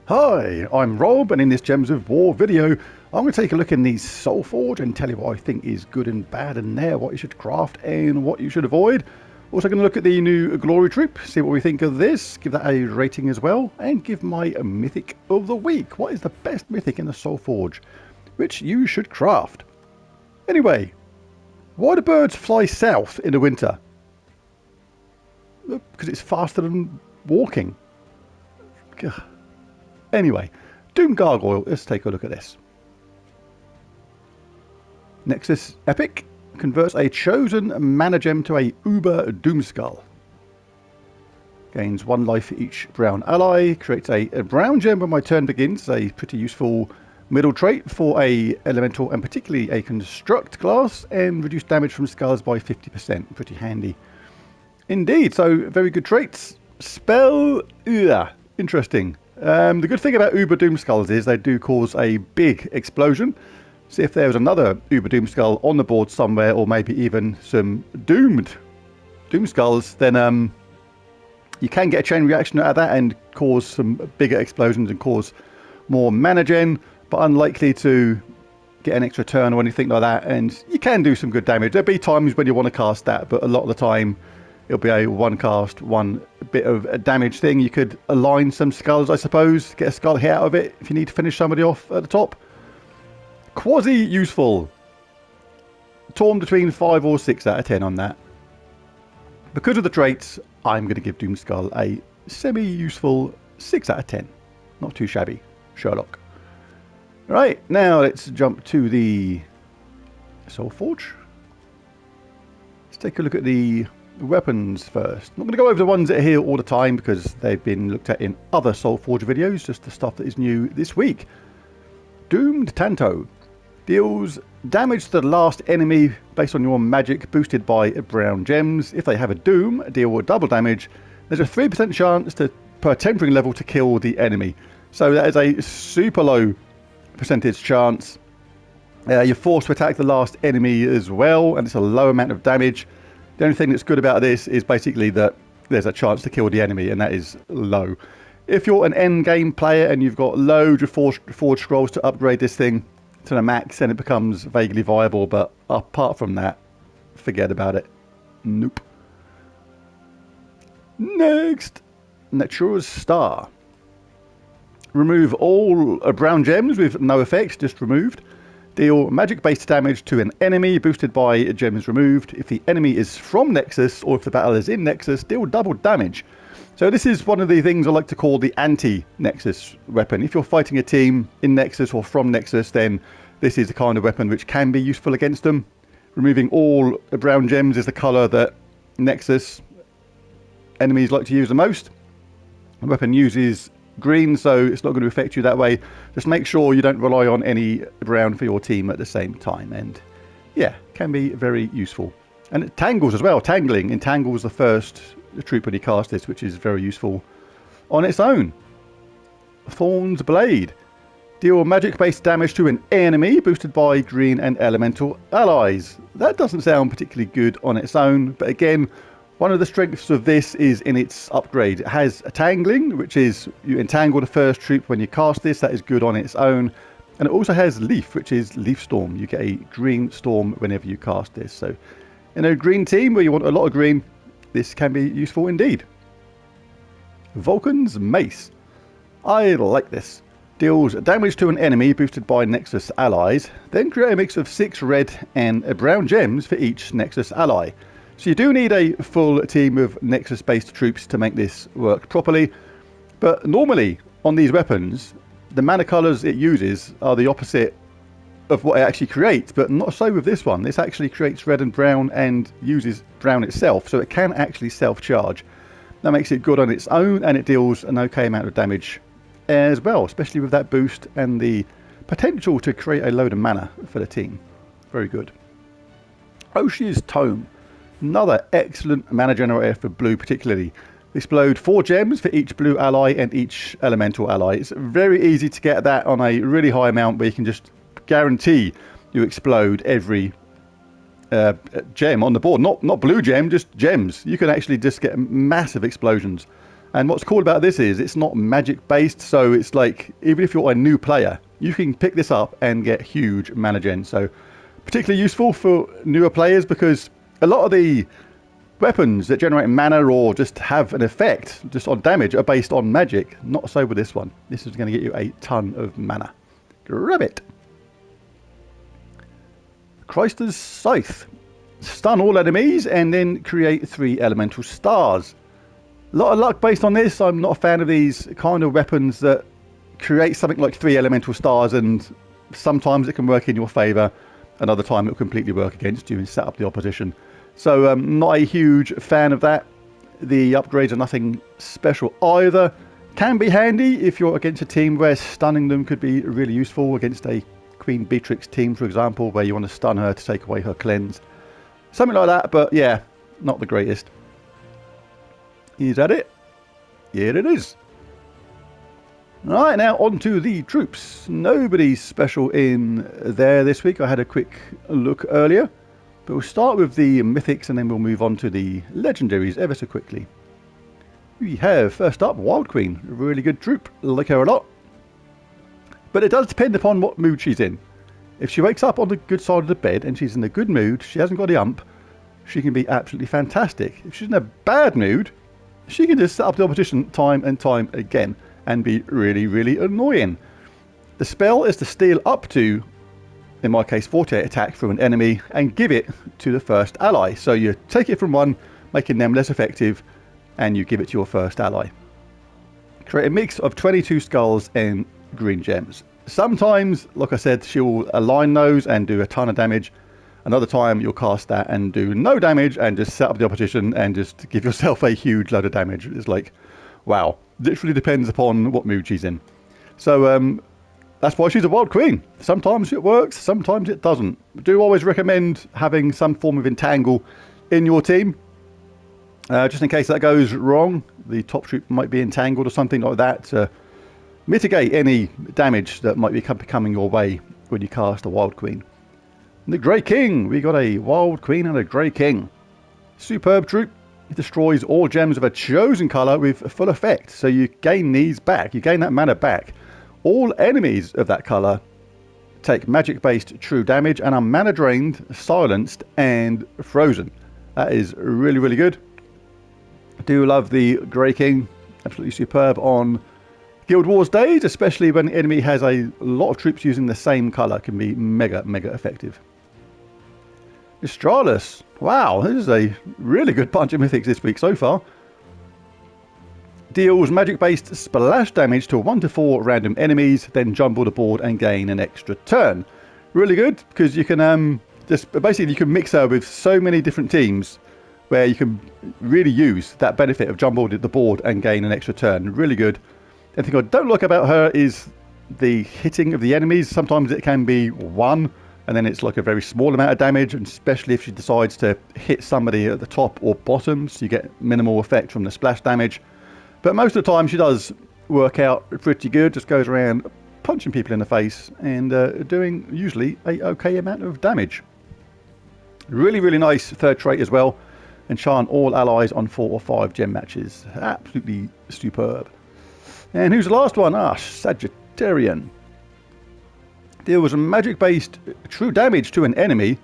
Hi, I'm Rob, and in this Gems of War video, I'm going to take a look in the Soulforge and tell you what I think is good and bad in there, what you should craft and what you should avoid. Also going to look at the new Glory Troop, see what we think of this, give that a rating as well, and give my Mythic of the Week. What is the best Mythic in the Soulforge, which you should craft? Anyway, why do birds fly south in the winter? Because it's faster than walking. Gah. Anyway, Doom Gargoyle, let's take a look at this. Nexus Epic converts a chosen mana gem to a Uber Doomskull. Gains 1 life for each brown ally, creates a brown gem when my turn begins, a pretty useful middle trait for a elemental and particularly a construct class, and reduce damage from skulls by 50%, pretty handy. Indeed, so very good traits. Spell, interesting. The good thing about Uber Doomskulls is they do cause a big explosion. So if there was another Uber Doomskull on the board somewhere, or maybe even some doomed Doomskulls, then you can get a chain reaction out of that and cause some bigger explosions and cause more mana gen, but unlikely to get an extra turn or anything like that. And you can do some good damage. There'll be times when you want to cast that, but a lot of the time it'll be a one cast, one bit of a damage thing. You could align some skulls, I suppose, get a skull hit out of it if you need to finish somebody off at the top. Quasi useful. Torn between 5 or 6 out of 10 on that. Because of the traits, I'm going to give Doomskull a semi-useful 6 out of 10. Not too shabby. Sherlock. Right, now let's jump to the Soulforge. Let's take a look at the weapons first. I'm not going to go over the ones that are here all the time because they've been looked at in other Soulforge videos, just the stuff that is new this week. Doomed Tanto. Deals damage to the last enemy based on your magic boosted by brown gems. If they have a doom, deal double damage. There's a 3% chance per tempering level to kill the enemy. So that is a super low percentage chance. You're forced to attack the last enemy as well, and it's a low amount of damage. The only thing that's good about this is basically that there's a chance to kill the enemy, and that is low. If you're an end game player and you've got loads of forge scrolls to upgrade this thing to the max, then it becomes vaguely viable, but apart from that, forget about it. Nope. Next, Natura's Star. Remove all brown gems with no effects, just removed. Deal magic-based damage to an enemy boosted by gems removed. If the enemy is from Nexus, or if the battle is in Nexus, deal double damage. So this is one of the things I like to call the anti-Nexus weapon. If you're fighting a team in Nexus or from Nexus, then this is the kind of weapon which can be useful against them. Removing all brown gems is the colour that Nexus enemies like to use the most. The weapon uses green, so it's not going to affect you that way. Just make sure you don't rely on any brown for your team at the same time, and yeah, can be very useful. And it tangles as well. Tangling entangles the first troop when you cast this, which is very useful on its own. Thorn's Blade. Deal magic-based damage to an enemy boosted by green and elemental allies. That doesn't sound particularly good on its own, but again, one of the strengths of this is in its upgrade. It has a tangling, which is you entangle the first troop when you cast this. That is good on its own. And it also has Leaf, which is Leaf Storm. You get a green storm whenever you cast this. So in a green team where you want a lot of green, this can be useful indeed. Vulcan's Mace. I like this. Deals damage to an enemy boosted by Nexus allies. Then create a mix of 6 red and brown gems for each Nexus ally. So you do need a full team of Nexus-based troops to make this work properly. But normally, on these weapons, the mana colours it uses are the opposite of what it actually creates. But not so with this one. This actually creates red and brown and uses brown itself. So it can actually self-charge. That makes it good on its own, and it deals an okay amount of damage as well. Especially with that boost and the potential to create a load of mana for the team. Very good. Oshi's Tome. Another excellent mana generator for blue particularly. Explode 4 gems for each blue ally and each elemental ally. It's very easy to get that on a really high amount where you can just guarantee you explode every gem on the board. Not blue gem, just gems. You can actually just get massive explosions And what's cool about this is it's not magic based, so it's like even if you're a new player, you can pick this up and get huge mana gen. So particularly useful for newer players because a lot of the weapons that generate mana or just have an effect just on damage are based on magic. Not so with this one. This is going to get you a ton of mana. Grab it. Chryster's Scythe. Stun all enemies and then create 3 elemental stars. A lot of luck based on this. I'm not a fan of these kind of weapons that create something like 3 elemental stars, and sometimes it can work in your favour, another time it will completely work against you and set up the opposition. So not a huge fan of that. The upgrades are nothing special either. Can be handy if you're against a team where stunning them could be really useful, against a Queen Beatrix team, for example, where you want to stun her to take away her cleanse. Something like that, but yeah, not the greatest. Is that it? Here it is. Right, now on to the troops. Nobody special in there this week. I had a quick look earlier. But we'll start with the Mythics and then we'll move on to the Legendaries ever so quickly. We have, first up, Wild Queen. A really good troop. Like her a lot. But it does depend upon what mood she's in. If she wakes up on the good side of the bed and she's in a good mood, she hasn't got the ump, she can be absolutely fantastic. If she's in a bad mood, she can just set up the opposition time and time again and be really, really annoying. The spell is to steal up to, in my case, 48 attack from an enemy and give it to the first ally. So you take it from one, making them less effective, and you give it to your first ally. Create a mix of 22 skulls and green gems. Sometimes, like I said, she'll align those and do a ton of damage. Another time you'll cast that and do no damage and just set up the opposition and just give yourself a huge load of damage. It's like, wow. Literally depends upon what mood she's in. So that's why she's a Wild Queen. Sometimes it works, sometimes it doesn't. I do always recommend having some form of entangle in your team. Just in case that goes wrong. The top troop might be entangled or something like that to mitigate any damage that might be coming your way when you cast a Wild Queen. And the Grey King. We got a Wild Queen and a Grey King. Superb troop. It destroys all gems of a chosen colour with full effect. So you gain these back. You gain that mana back. All enemies of that colour take magic-based true damage and are mana drained, silenced and frozen. That is really, really good. I do love the Grey King. Absolutely superb on Guild Wars days, especially when the enemy has a lot of troops using the same colour. Can be mega, mega effective. Astralis. Wow, this is a really good bunch of mythics this week so far. Deals magic-based splash damage to 1 to 4 random enemies, then jumble the board and gain an extra turn. Really good, because you can just basically you can mix her with so many different teams where you can really use that benefit of jumble the board and gain an extra turn. Really good. The thing I don't like about her is the hitting of the enemies. Sometimes it can be 1 and then it's like a very small amount of damage, and especially if she decides to hit somebody at the top or bottom, so you get minimal effect from the splash damage. But most of the time she does work out pretty good, just goes around punching people in the face and doing usually a okay amount of damage. Really, really nice third trait as well. Enchant all allies on 4 or 5 gem matches. Absolutely superb. And who's the last one? Sagittarian. Deals magic-based true damage to an enemy,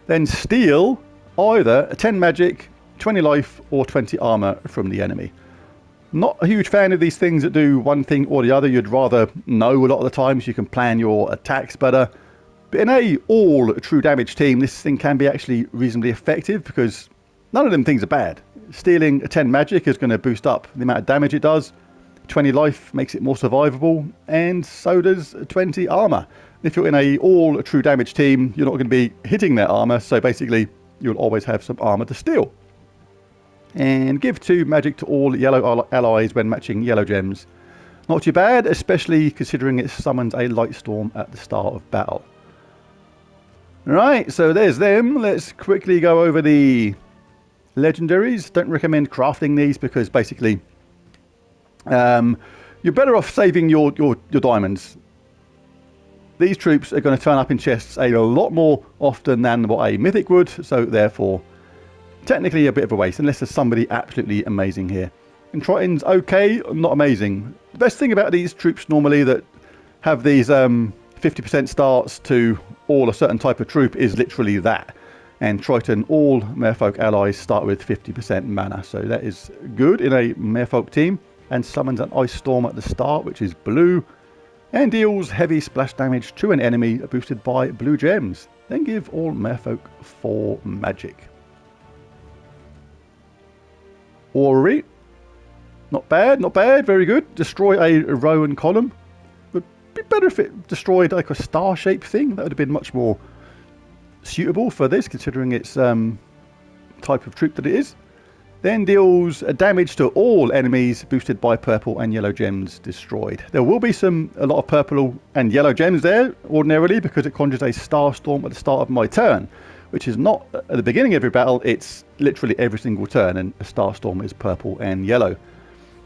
then steal either 10 magic, 20 life, or 20 armor from the enemy. Not a huge fan of these things that do one thing or the other. You'd rather know a lot of the times you can plan your attacks better. But in a all true damage team, this thing can be actually reasonably effective because none of them things are bad. Stealing 10 magic is going to boost up the amount of damage it does. 20 life makes it more survivable, and so does 20 armor. If you're in a all true damage team, you're not going to be hitting their armor, so basically you'll always have some armor to steal. And give 2 magic to all yellow allies when matching yellow gems. Not too bad, especially considering it summons a light storm at the start of battle. Right, so there's them. Let's quickly go over the legendaries. Don't recommend crafting these because basically you're better off saving your diamonds. These troops are going to turn up in chests a lot more often than what a mythic would, so therefore technically a bit of a waste unless there's somebody absolutely amazing here. And Triton's okay, not amazing. The best thing about these troops normally that have these 50% starts to all a certain type of troop is literally that. And Triton, all Merfolk allies start with 50% mana, so that is good in a Merfolk team. And summons an Ice Storm at the start, which is blue, and deals heavy splash damage to an enemy boosted by blue gems. Then give all Merfolk 4 magic. Ori, not bad, not bad, very good. Destroy a row and column. Would be better if it destroyed like a star-shaped thing. That would have been much more suitable for this, considering its type of troop that it is. Then deals damage to all enemies boosted by purple and yellow gems destroyed. There will be a lot of purple and yellow gems there ordinarily, because it conjures a star storm at the start of my turn, which is not at the beginning of every battle, it's literally every single turn, and a star storm is purple and yellow.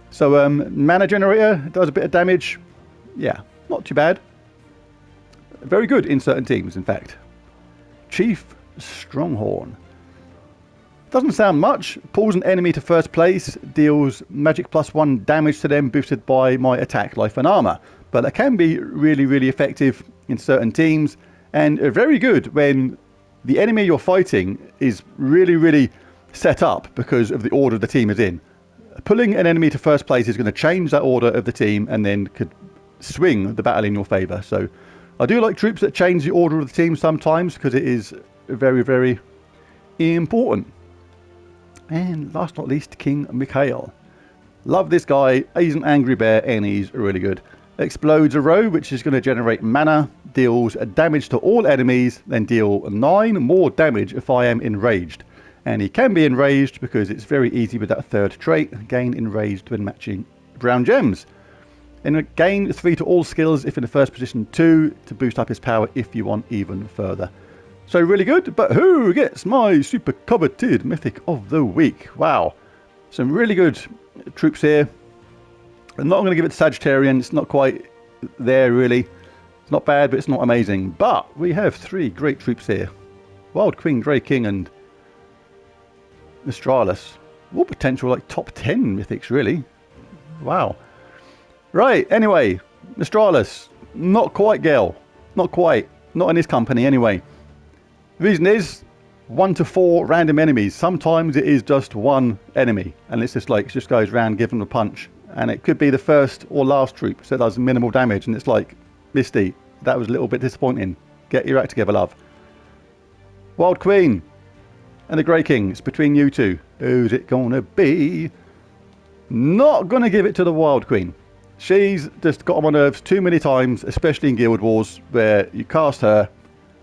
So mana generator does a bit of damage. Yeah, not too bad. Very good in certain teams, in fact. Chief Stronghorn. Doesn't sound much. Pulls an enemy to first place, deals magic +1 damage to them boosted by my attack, life and armor. But that can be really, really effective in certain teams, and very good when the enemy you're fighting is really, really set up because of the order the team is in. Pulling an enemy to first place is going to change that order of the team and then could swing the battle in your favour. So I do like troops that change the order of the team sometimes, because it is very, very important. And last but not least, King Mikhail. Love this guy. He's an angry bear and he's really good. Explodes a row, which is going to generate mana, deals damage to all enemies, then deal 9 more damage if I am enraged. And he can be enraged because it's very easy with that third trait, gain enraged when matching brown gems. And gain 3 to all skills if in the first position, 2 to boost up his power if you want even further. So really good, but who gets my super coveted Mythic of the Week? Wow, some really good troops here. I'm not going to give it to Sagittarian, it's not quite there really. It's not bad, but it's not amazing. But we have 3 great troops here. Wild Queen, Grey King and Nostralis. All potential like top 10 Mythics really. Wow. Right, anyway, Nostralis, not quite Gale. Not quite. Not in his company anyway. The reason is 1 to 4 random enemies. Sometimes it is just one enemy, and it's just like, it just goes around giving them a punch. And it could be the first or last troop, so it does minimal damage, and it's like, Misty, that was a little bit disappointing. Get your act together, love. Wild Queen and the Grey King. It's between you two. Who's it gonna be? Not gonna give it to the Wild Queen. She's just got on my nerves too many times, especially in Guild Wars, where you cast her.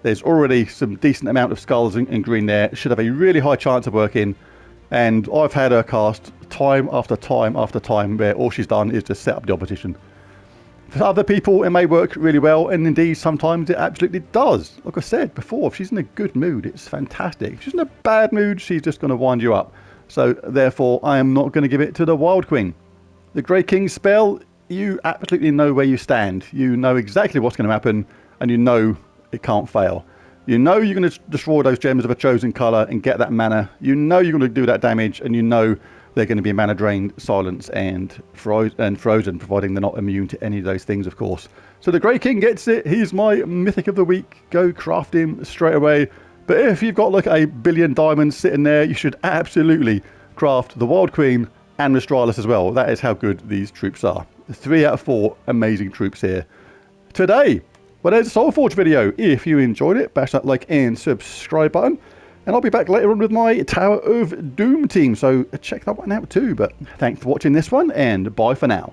There's already some decent amount of skulls and green there. Should have a really high chance of working. And I've had her cast time after time after time where all she's done is just set up the opposition. For other people, it may work really well. And indeed, sometimes it absolutely does. Like I said before, if she's in a good mood, it's fantastic. If she's in a bad mood, she's just going to wind you up. So therefore, I am not going to give it to the Wild Queen. The Grey King spell, you absolutely know where you stand. You know exactly what's going to happen. And you know it can't fail. You know you're going to destroy those gems of a chosen colour and get that mana. You know you're going to do that damage, and you know they're going to be mana drained, silence, and frozen, providing they're not immune to any of those things, of course. So the Grey King gets it. He's my Mythic of the Week. Go craft him straight away. But if you've got like a billion diamonds sitting there, you should absolutely craft the Wild Queen and Nostralis as well. That is how good these troops are. 3 out of 4 amazing troops here today. Well, there's a Soulforge video. If you enjoyed it, bash that like and subscribe button. And I'll be back later on with my Tower of Doom team. So check that one out too. But thanks for watching this one, and bye for now.